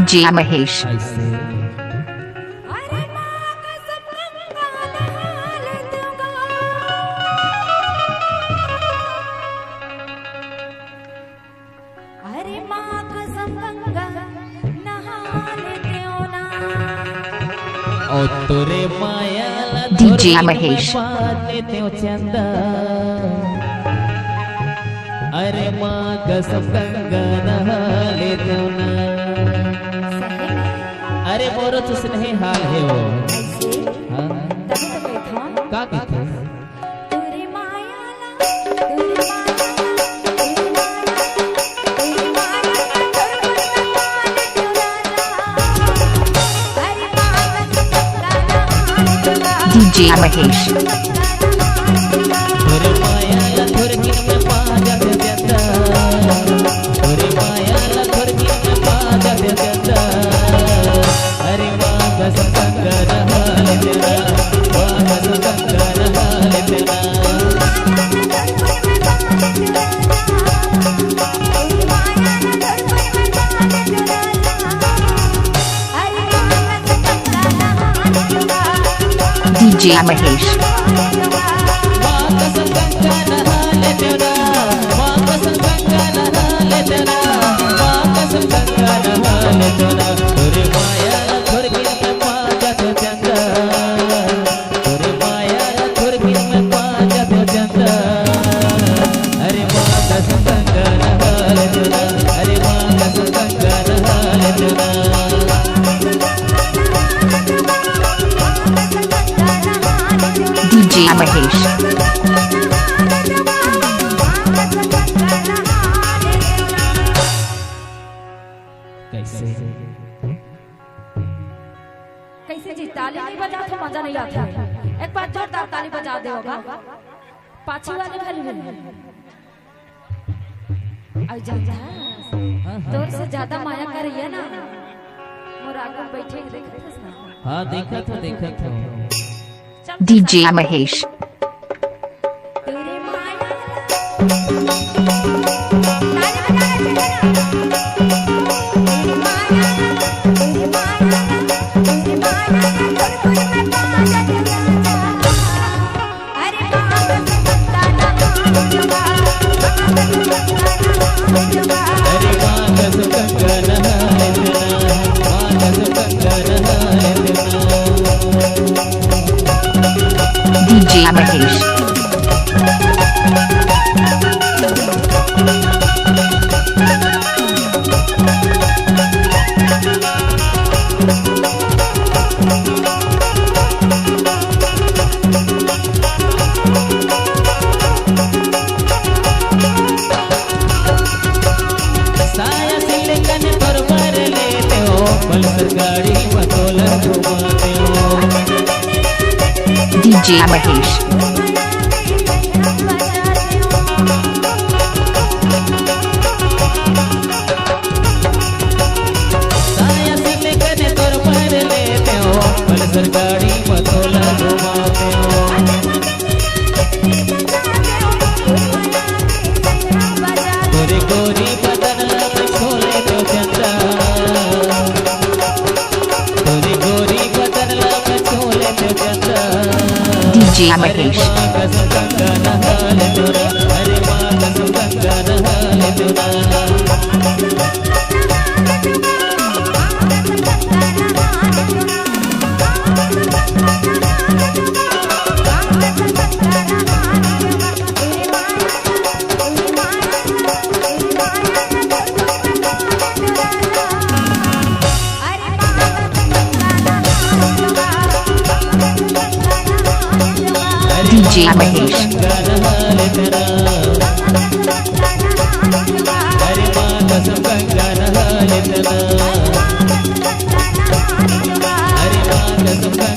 DJ Mahesh. DJ Mahesh. अरे माँ कसम गंगा नहा ले दो ना। अरे मोरो तो स्नेह हाल है वो। का कहते DJ Mahesh. DJ Mahesh. DJ Mahesh. कैसे जी ताली नहीं बजा तो मजा नहीं आता। एक बार जोरदार ताली बजा दे होगा। पाछी वाले भरी आई जाता तोर से ज्यादा माया कर रही है ना। मोर आगे बैठे देखत ना। हाँ देखा था DJ Mahesh. DJ Mahesh. DJ Mahesh. DJ Mahesh. DJ Mahesh. अरे माँ कसम गंगा नहा ले दो ना। अरे माँ कसम